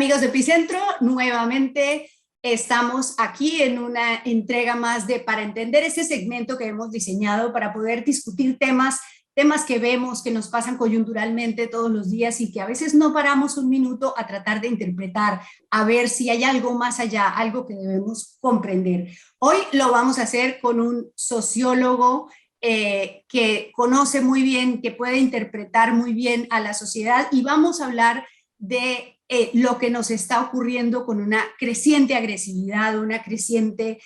amigos de Epicentro, nuevamente estamos aquí en una entrega más de Para Entender, ese segmento que hemos diseñado para poder discutir temas que vemos, que nos pasan coyunturalmente todos los días y que a veces no paramos un minuto a tratar de interpretar, a ver si hay algo más allá, algo que debemos comprender. Hoy lo vamos a hacer con un sociólogo que conoce muy bien, que puede interpretar muy bien a la sociedad, y vamos a hablar de lo que nos está ocurriendo con una creciente agresividad, una creciente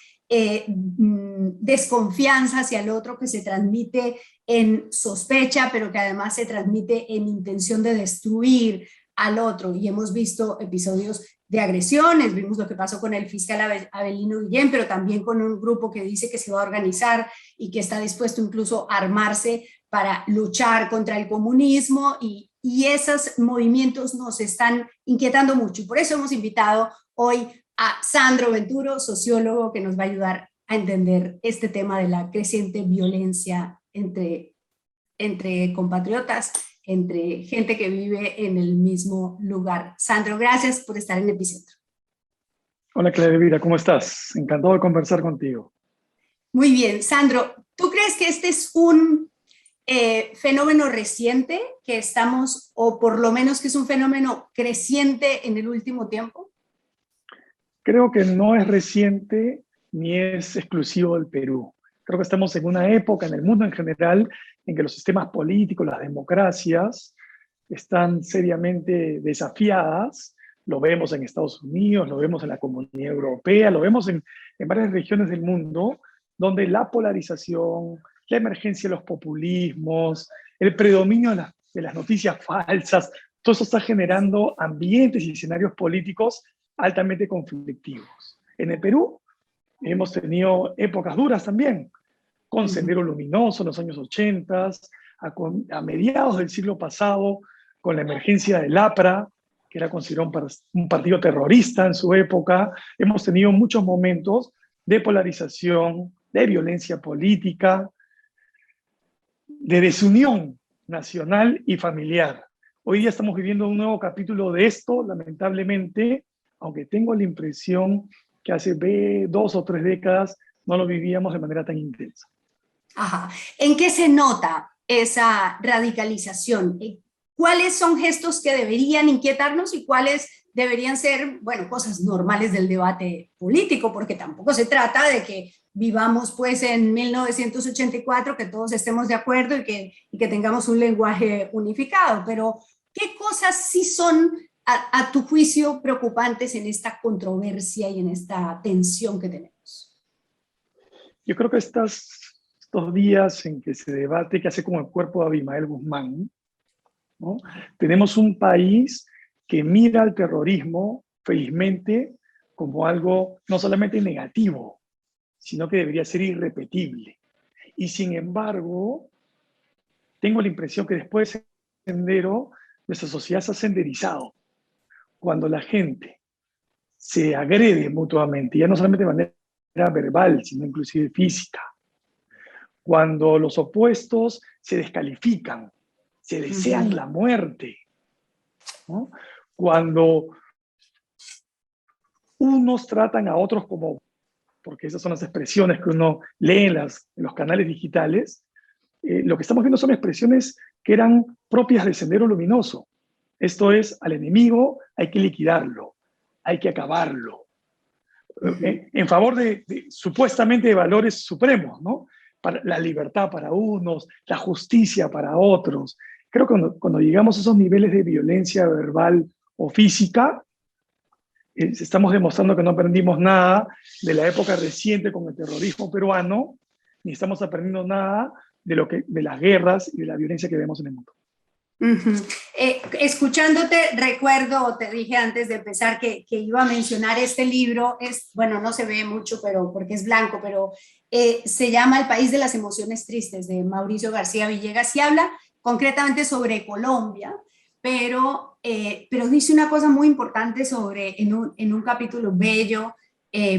desconfianza hacia el otro que se transmite en sospecha, pero que además se transmite en intención de destruir al otro. Y hemos visto episodios de agresiones, vimos lo que pasó con el fiscal Avelino Guillén, pero también con un grupo que dice que se va a organizar y que está dispuesto incluso a armarse para luchar contra el comunismo, y esos movimientos nos están inquietando mucho. Y por eso hemos invitado hoy a Sandro Venturo, sociólogo, que nos va a ayudar a entender este tema de la creciente violencia entre compatriotas, entre gente que vive en el mismo lugar. Sandro, gracias por estar en Epicentro. Hola, Clara Elvira, ¿cómo estás? Encantado de conversar contigo. Muy bien, Sandro, ¿tú crees que este es un fenómeno reciente que estamos, o por lo menos que es un fenómeno creciente en el último tiempo? Creo que no es reciente ni es exclusivo del Perú. Creo que estamos en una época en el mundo en general en que los sistemas políticos, las democracias, están seriamente desafiadas. Lo vemos en Estados Unidos, lo vemos en la Comunidad Europea, lo vemos en varias regiones del mundo, donde la polarización, la emergencia de los populismos, el predominio de las noticias falsas, todo eso está generando ambientes y escenarios políticos altamente conflictivos. En el Perú hemos tenido épocas duras también, con Sendero Luminoso en los años 80, a mediados del siglo pasado, con la emergencia del APRA, que era considerado un partido terrorista en su época. Hemos tenido muchos momentos de polarización, de violencia política, de desunión nacional y familiar. Hoy día estamos viviendo un nuevo capítulo de esto, lamentablemente, aunque tengo la impresión que hace 2 o 3 décadas no lo vivíamos de manera tan intensa. Ajá. ¿En qué se nota esa radicalización? ¿Cuáles son gestos que deberían inquietarnos y cuáles deberían ser, bueno, cosas normales del debate político? Porque tampoco se trata de que vivamos pues en 1984, que todos estemos de acuerdo y que tengamos un lenguaje unificado, pero ¿qué cosas sí son a tu juicio preocupantes en esta controversia y en esta tensión que tenemos? Yo creo que estos días en que se debate qué hace con el cuerpo de Abimael Guzmán, ¿no? Tenemos un país que mira al terrorismo, felizmente, como algo no solamente negativo, sino que debería ser irrepetible. Y sin embargo, tengo la impresión que después de Sendero, nuestra sociedad se ha senderizado. Cuando la gente se agrede mutuamente, ya no solamente de manera verbal, sino inclusive física, cuando los opuestos se descalifican, se desean la muerte, ¿no? Cuando unos tratan a otros como, porque esas son las expresiones que uno lee en los canales digitales, lo que estamos viendo son expresiones que eran propias del Sendero Luminoso. Esto es, al enemigo hay que liquidarlo, hay que acabarlo, en favor de supuestamente de valores supremos, ¿no? Para la libertad para unos, la justicia para otros. Creo que cuando llegamos a esos niveles de violencia verbal o física, estamos demostrando que no aprendimos nada de la época reciente con el terrorismo peruano, ni estamos aprendiendo nada de las guerras y de la violencia que vemos en el mundo. Escuchándote, recuerdo, te dije antes de empezar que iba a mencionar este libro, bueno, no se ve mucho pero porque es blanco, pero se llama El país de las emociones tristes, de Mauricio García Villegas, y habla concretamente sobre Colombia, pero dice una cosa muy importante en un capítulo bello,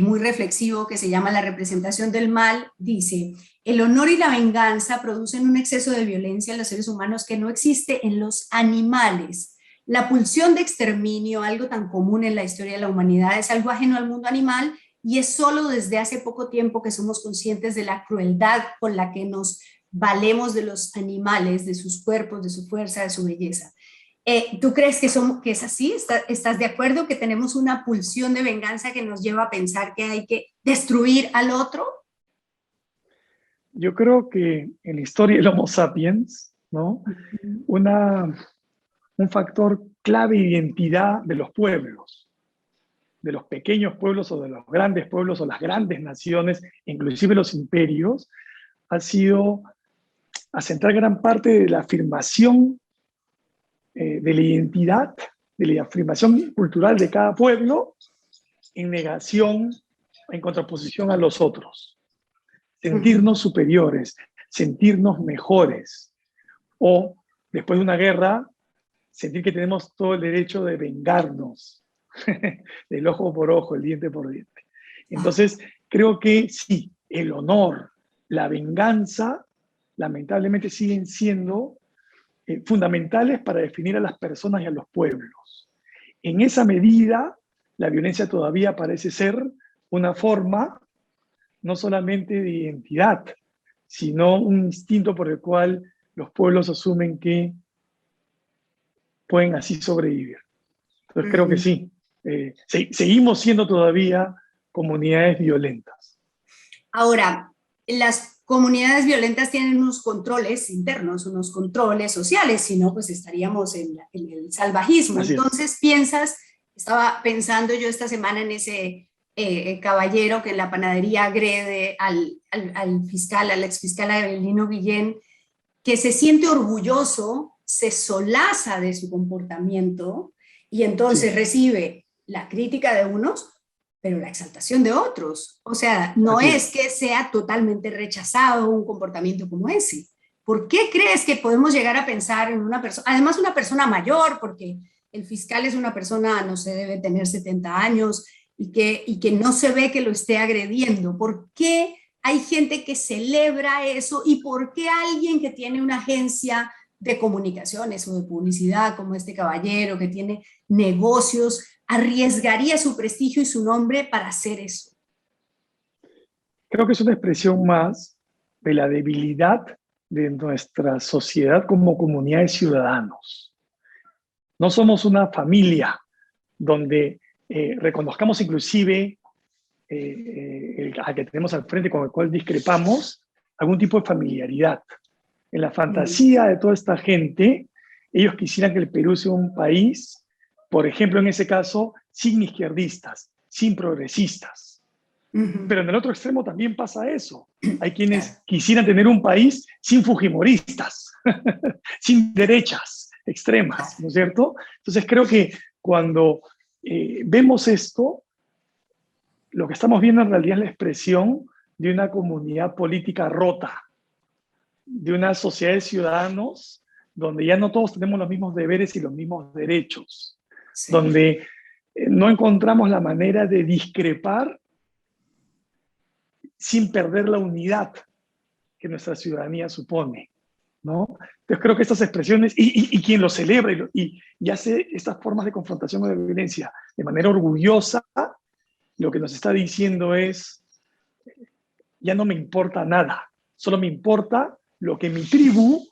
muy reflexivo, que se llama La representación del mal. Dice: el honor y la venganza producen un exceso de violencia en los seres humanos que no existe en los animales. la pulsión de exterminio, algo tan común en la historia de la humanidad, es algo ajeno al mundo animal y es solo desde hace poco tiempo que somos conscientes de la crueldad con la que nos valemos de los animales, de sus cuerpos, de su fuerza, de su belleza. ¿Tú crees que es así? ¿Estás de acuerdo que tenemos una pulsión de venganza que nos lleva a pensar que hay que destruir al otro? Yo creo que en la historia del Homo sapiens, ¿no? Un factor clave de identidad de los pueblos, de los pequeños pueblos o de los grandes pueblos o las grandes naciones, inclusive los imperios, ha sido asentar gran parte de la afirmación de la identidad, de la afirmación cultural de cada pueblo en negación, en contraposición a los otros. Sentirnos superiores, sentirnos mejores. O, después de una guerra, sentir que tenemos todo el derecho de vengarnos, del ojo por ojo, el diente por diente. Entonces, creo que sí, el honor, la venganza, lamentablemente siguen siendo fundamentales para definir a las personas y a los pueblos. En esa medida, la violencia todavía parece ser una forma no solamente de identidad, sino un instinto por el cual los pueblos asumen que pueden así sobrevivir. Entonces creo que sí, seguimos siendo todavía comunidades violentas. Ahora, las comunidades violentas tienen unos controles internos, unos controles sociales, si no, pues estaríamos en el salvajismo. Así Entonces, estaba pensando yo esta semana en ese caballero que en la panadería agrede al fiscal, al exfiscal Avelino Guillén, que se siente orgulloso, se solaza de su comportamiento y entonces recibe la crítica de unos, pero la exaltación de otros. O sea, no es que sea totalmente rechazado un comportamiento como ese. ¿Por qué crees que podemos llegar a pensar en una persona, además una persona mayor, porque el fiscal es una persona, no sé, debe tener 70 años y que no se ve que lo esté agrediendo? ¿Por qué hay gente que celebra eso y por qué alguien que tiene una agencia de comunicaciones o de publicidad como este caballero que tiene negocios arriesgaría su prestigio y su nombre para hacer eso? Creo que es una expresión más de la debilidad de nuestra sociedad como comunidad de ciudadanos. No somos una familia donde reconozcamos inclusive al que tenemos al frente con el cual discrepamos algún tipo de familiaridad. En la fantasía de toda esta gente, ellos quisieran que el Perú sea un país, por ejemplo, en ese caso, sin izquierdistas, sin progresistas. Pero en el otro extremo también pasa eso. Hay quienes quisieran tener un país sin fujimoristas, sin derechas extremas, ¿no es cierto? Entonces creo que cuando vemos esto, lo que estamos viendo en realidad es la expresión de una comunidad política rota, de una sociedad de ciudadanos donde ya no todos tenemos los mismos deberes y los mismos derechos, donde no encontramos la manera de discrepar sin perder la unidad que nuestra ciudadanía supone, ¿no? Entonces creo que estas expresiones, y quien lo celebra y hace estas formas de confrontación o de violencia de manera orgullosa, lo que nos está diciendo es, ya no me importa nada, solo me importa lo que mi tribu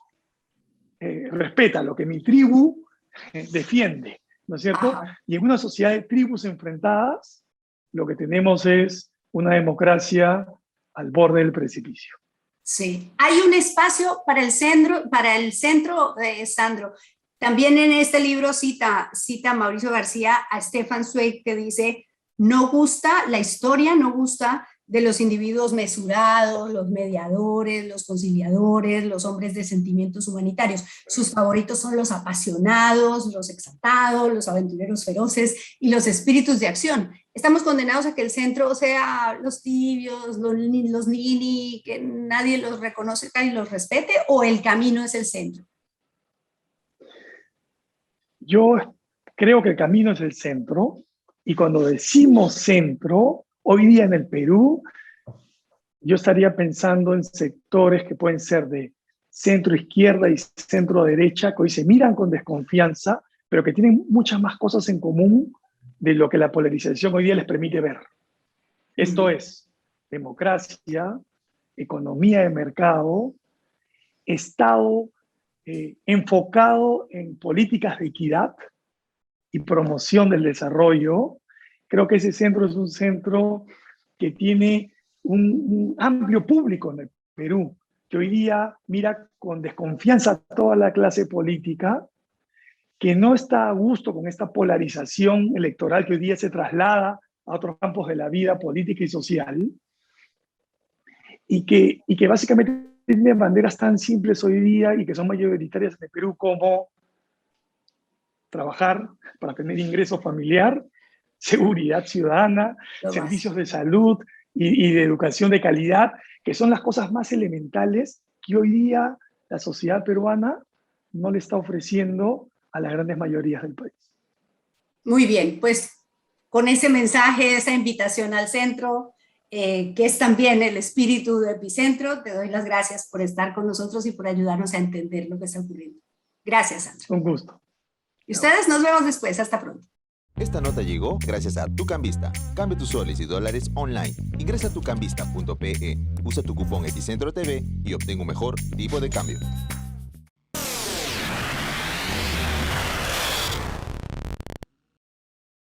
respeta, lo que mi tribu defiende, ¿no es cierto? Y en una sociedad de tribus enfrentadas, lo que tenemos es una democracia al borde del precipicio. Sí, hay un espacio para el centro, Sandro. También en este libro cita Mauricio García a Stefan Zweig, que dice, no gusta la historia, no gusta de los individuos mesurados, los mediadores, los conciliadores, los hombres de sentimientos humanitarios. Sus favoritos son los apasionados, los exaltados, los aventureros feroces y los espíritus de acción. Estamos condenados a que el centro sea los tibios, los nini, que nadie los reconozca y los respete, o el camino es el centro. Yo creo que el camino es el centro, y cuando decimos centro, hoy día en el Perú, yo estaría pensando en sectores que pueden ser de centro izquierda y centro derecha, que hoy se miran con desconfianza pero que tienen muchas más cosas en común de lo que la polarización hoy día les permite ver. Esto es democracia, economía de mercado, Estado enfocado en políticas de equidad y promoción del desarrollo. Creo que ese centro es un centro que tiene un amplio público en el Perú, que hoy día mira con desconfianza a toda la clase política, que no está a gusto con esta polarización electoral que hoy día se traslada a otros campos de la vida política y social, y que básicamente tiene banderas tan simples hoy día y que son mayoritarias en el Perú como trabajar para tener ingreso familiar, seguridad ciudadana, servicios de salud y de educación de calidad, que son las cosas más elementales que hoy día la sociedad peruana no le está ofreciendo a las grandes mayorías del país. Muy bien, pues con ese mensaje, esa invitación al centro, que es también el espíritu de Epicentro, te doy las gracias por estar con nosotros y por ayudarnos a entender lo que está ocurriendo. Gracias, Sandro. Un gusto. Y ustedes nos vemos después. Hasta pronto. Esta nota llegó gracias a Tucambista. Cambia tus soles y dólares online. Ingresa a tucambista.pe, usa tu cupón Epicentro TV y obtén un mejor tipo de cambio.